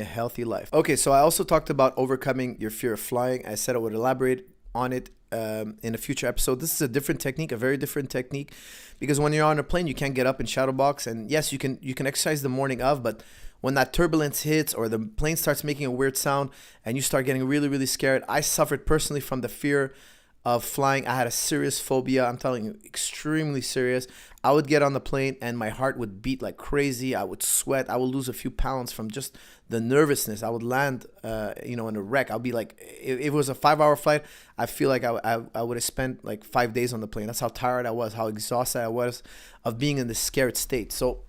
a healthy life. Okay, so I also talked about overcoming your fear of flying. I said I would elaborate on it in a future episode. This is a different technique, a very different technique, because when you're on a plane, you can't get up and shadow box. And yes, you can exercise the morning of, but when that turbulence hits or the plane starts making a weird sound and you start getting really, really scared. I suffered personally from the fear of flying. I had a serious phobia. I'm telling you, extremely serious. I would get on the plane and my heart would beat like crazy. I would sweat. I would lose a few pounds from just the nervousness. I would land, in a wreck. I'll be like, if it was a 5-hour flight, I feel like I would have spent like 5 days on the plane. That's how tired I was, how exhausted I was of being in this scared state. So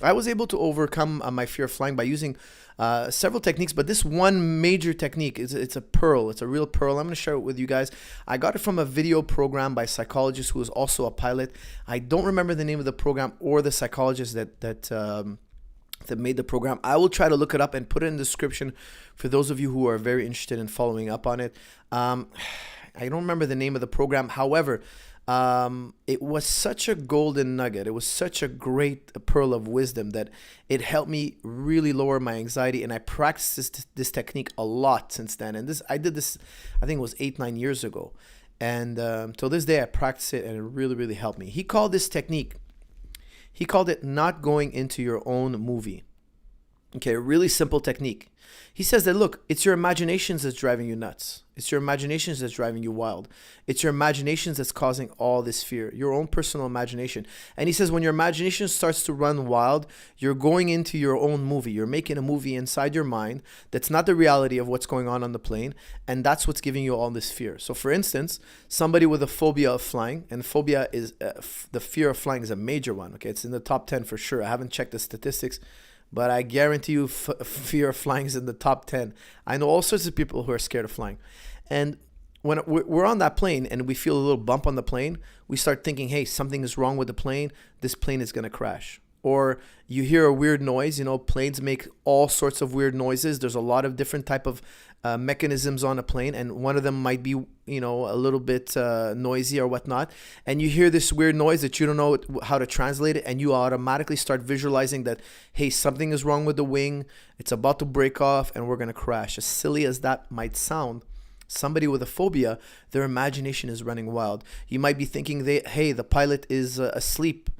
I was able to overcome my fear of flying by using several techniques, but this one major technique it's a pearl. It's a real pearl. I'm going to share it with you guys. I got it from a video program by a psychologist who is also a pilot. I don't remember the name of the program or the psychologist that made the program. I will try to look it up and put it in the description for those of you who are very interested in following up on it. I don't remember the name of the program. However, it was such a golden nugget. It was such a great pearl of wisdom that it helped me really lower my anxiety. And I practiced this technique a lot since then. And I did this, I think it was 8-9 years ago. And till this day, I practice it and it really, really helped me. He called this technique, he called it not going into your own movie. Okay, a really simple technique. He says that, look, it's your imaginations that's driving you nuts. It's your imaginations that's driving you wild. It's your imaginations that's causing all this fear, your own personal imagination. And he says when your imagination starts to run wild, you're going into your own movie. You're making a movie inside your mind that's not the reality of what's going on the plane, and that's what's giving you all this fear. So for instance, somebody with a phobia of flying, and phobia is, the fear of flying is a major one. Okay, it's in the top 10 for sure. I haven't checked the statistics, but I guarantee you fear of flying is in the top 10. I know all sorts of people who are scared of flying. And when we're on that plane and we feel a little bump on the plane, we start thinking, hey, something is wrong with the plane. This plane is going to crash. Or you hear a weird noise. Planes make all sorts of weird noises. There's a lot of different type of mechanisms on a plane, and one of them might be, a little bit noisy or whatnot. And you hear this weird noise that you don't know how to translate it, and you automatically start visualizing that, hey, something is wrong with the wing. It's about to break off, and we're gonna crash. As silly as that might sound, somebody with a phobia, their imagination is running wild. You might be thinking, hey, the pilot is asleep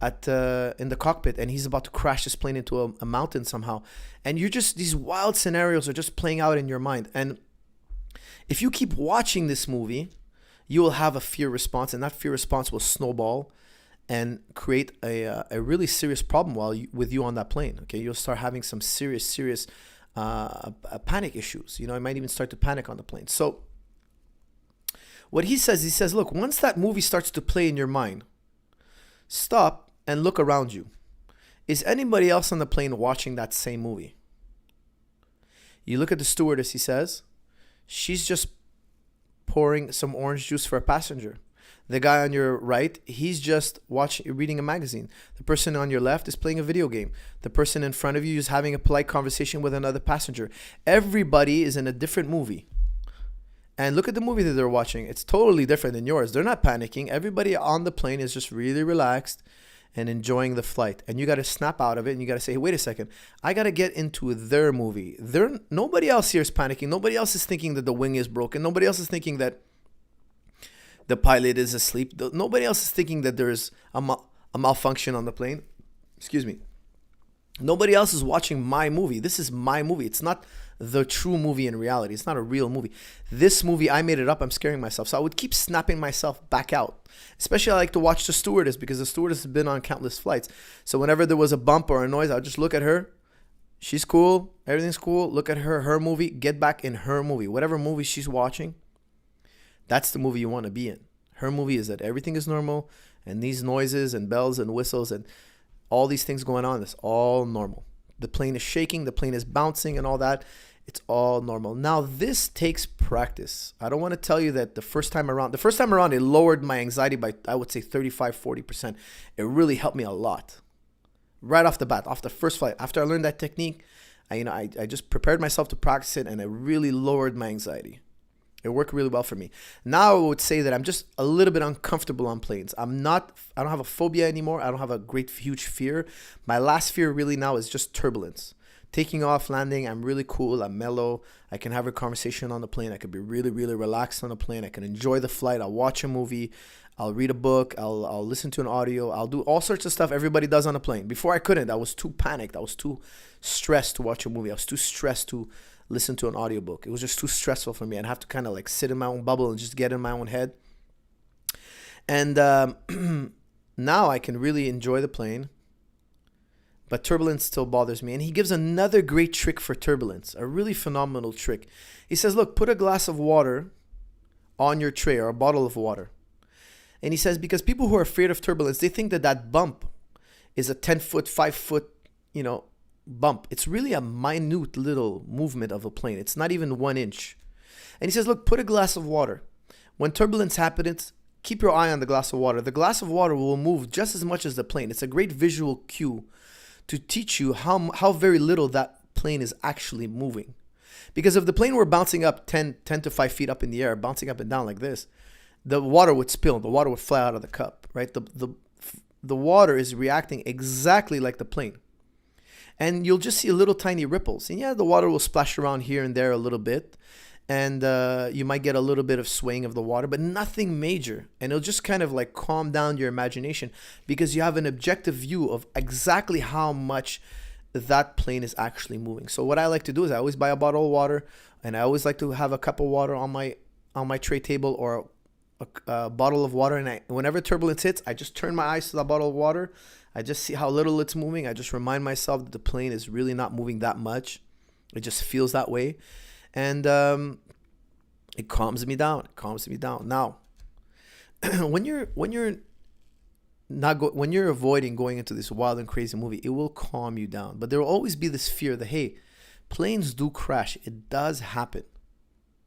in the cockpit and he's about to crash this plane into a mountain somehow, and these wild scenarios are just playing out in your mind. And if you keep watching this movie, you will have a fear response, and that fear response will snowball and create a really serious problem with you on that plane. Okay, you'll start having some serious panic issues. You might even start to panic on the plane. So what he says, look, once that movie starts to play in your mind, stop and look around you. Is anybody else on the plane watching that same movie? You look at the stewardess, he says. She's just pouring some orange juice for a passenger. The guy on your right, he's just reading a magazine. The person on your left is playing a video game. The person in front of you is having a polite conversation with another passenger. Everybody is in a different movie. And look at the movie that they're watching. It's totally different than yours. They're not panicking. Everybody on the plane is just really relaxed and enjoying the flight. And you got to snap out of it and you got to say, hey, wait a second. I got to get into their movie. Nobody else here is panicking. Nobody else is thinking that the wing is broken. Nobody else is thinking that the pilot is asleep. Nobody else is thinking that there's a malfunction on the plane. Excuse me. Nobody else is watching my movie. This is my movie. It's not the true movie in reality. It's not a real movie. This movie, I made it up. I'm scaring myself. So I would keep snapping myself back out. Especially I like to watch the stewardess, because the stewardess has been on countless flights. So whenever there was a bump or a noise, I would just look at her. She's cool. Everything's cool. Look at her movie. Get back in her movie. Whatever movie she's watching, that's the movie you want to be in. Her movie is that everything is normal, and these noises and bells and whistles and all these things going on, it's all normal. The plane is shaking, the plane is bouncing and all that. It's all normal. Now, this takes practice. I don't want to tell you that the first time around, it lowered my anxiety by, I would say, 35-40%. It really helped me a lot. Right off the bat, off the first flight. After I learned that technique, I just prepared myself to practice it, and it really lowered my anxiety. It worked really well for me. Now I would say that I'm just a little bit uncomfortable on planes. I don't have a phobia anymore. I don't have a huge fear. My last fear really now is just turbulence. Taking off, landing, I'm really cool. I'm mellow. I can have a conversation on the plane. I could be really, really relaxed on the plane. I can enjoy the flight. I'll watch a movie. I'll read a book. I'll listen to an audio. I'll do all sorts of stuff everybody does on a plane. Before I couldn't. I was too panicked. I was too stressed to watch a movie. I was too stressed to listen to an audiobook. It was just too stressful for me. I'd have to kind of like sit in my own bubble and just get in my own head. And now I can really enjoy the plane. But turbulence still bothers me. And he gives another great trick for turbulence, a really phenomenal trick. He says, look, put a glass of water on your tray, or a bottle of water. And he says, because people who are afraid of turbulence, they think that that bump is a 10-foot, 5-foot, bump. It's really a minute little movement of a plane. It's not even 1 inch. And he says, look, put a glass of water. When turbulence happens, keep your eye on the glass of water. The glass of water will move just as much as the plane. It's a great visual cue to teach you how very little that plane is actually moving. Because if the plane were bouncing up 10 to 5 feet up in the air, bouncing up and down like this, the water would spill. The water would fly out of the cup, right? The water is reacting exactly like the plane. And you'll just see little tiny ripples. And yeah, the water will splash around here and there a little bit. And you might get a little bit of swaying of the water, but nothing major. And it'll just kind of like calm down your imagination because you have an objective view of exactly how much that plane is actually moving. So what I like to do is I always buy a bottle of water, and I always like to have a cup of water on my tray table, or a bottle of water. And whenever turbulence hits, I just turn my eyes to that bottle of water. I just see how little it's moving. I just remind myself that the plane is really not moving that much. It just feels that way. And it calms me down. Now, when you're avoiding going into this wild and crazy movie, it will calm you down. But there will always be this fear that, hey, planes do crash. It does happen.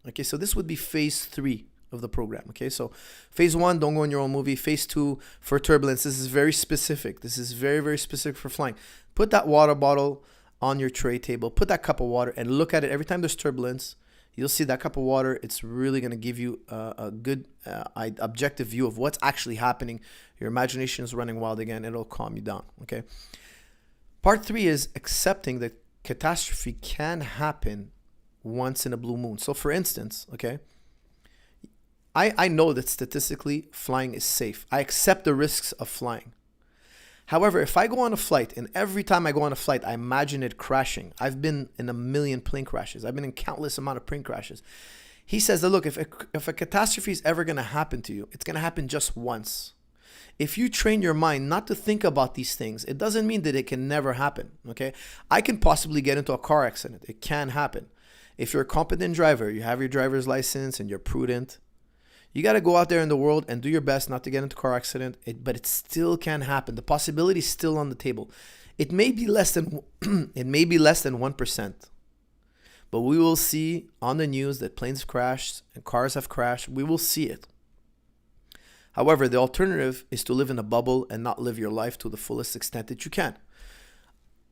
Okay, so this would be phase 3 of the program. Okay, so phase 1, don't go in your own movie. Phase 2, for turbulence. This is very specific. This is very, very specific for flying. Put that water bottle on your tray table, put that cup of water and look at it. Every time there's turbulence, you'll see that cup of water. It's really going to give you a good objective view of what's actually happening. Your imagination is running wild again. It'll calm you down. Okay. Part 3 is accepting that catastrophe can happen once in a blue moon. So for instance, okay, I know that statistically flying is safe. I accept the risks of flying. However, if I go on a flight, and every time I go on a flight, I imagine it crashing. I've been in a million plane crashes. I've been in countless amount of plane crashes. He says that, look, if a catastrophe is ever going to happen to you, it's going to happen just once. If you train your mind not to think about these things, it doesn't mean that it can never happen, okay? I can possibly get into a car accident. It can happen. If you're a competent driver, you have your driver's license and you're prudent, you got to go out there in the world and do your best not to get into a car accident, but it still can happen. The possibility is still on the table. It may be less than 1%. But we will see on the news that planes have crashed and cars have crashed. We will see it. However, the alternative is to live in a bubble and not live your life to the fullest extent that you can.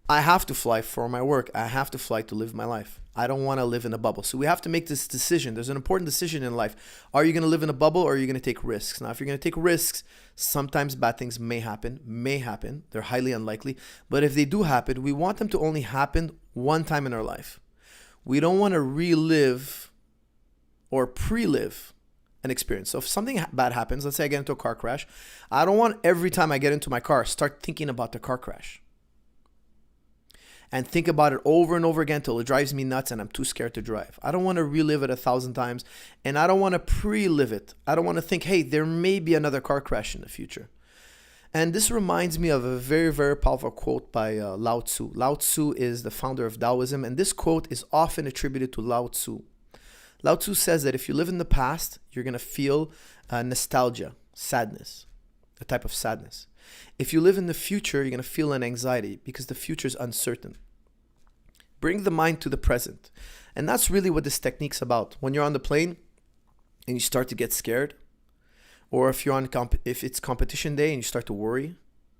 I have to fly for my work. I have to fly to live my life. I don't want to live in a bubble. So we have to make this decision. There's an important decision in life. Are you going to live in a bubble, or are you going to take risks? Now, if you're going to take risks, sometimes bad things may happen. They're highly unlikely. But if they do happen, we want them to only happen one time in our life. We don't want to relive or pre-live an experience. So if something bad happens, let's say I get into a car crash, I don't want every time I get into my car, start thinking about the car crash. And think about it over and over again till it drives me nuts and I'm too scared to drive. I don't want to relive it 1,000 times, and I don't want to pre-live it. I don't want to think, hey, there may be another car crash in the future. And this reminds me of a very, very powerful quote by Lao Tzu. Lao Tzu is the founder of Taoism, and this quote is often attributed to Lao Tzu. Lao Tzu says that if you live in the past, you're going to feel nostalgia, sadness, a type of sadness. If you live in the future, you're going to feel an anxiety because the future is uncertain. Bring the mind to the present. And that's really what this technique's about. When you're on the plane and you start to get scared, or if it's competition day and you start to worry,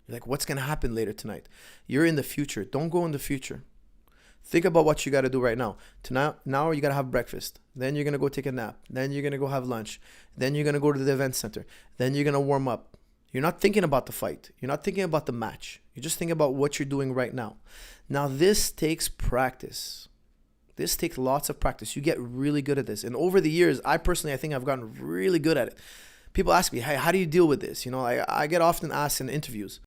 you're like, what's going to happen later tonight? You're in the future. Don't go in the future. Think about what you got to do right now. Now you got to have breakfast. Then you're going to go take a nap. Then you're going to go have lunch. Then you're going to go to the event center. Then you're going to warm up. You're not thinking about the fight. You're not thinking about the match. You're just thinking about what you're doing right now. Now, this takes practice. This takes lots of practice. You get really good at this. And over the years, I think I've gotten really good at it. People ask me, hey, how do you deal with this? You know, I get often asked in interviews,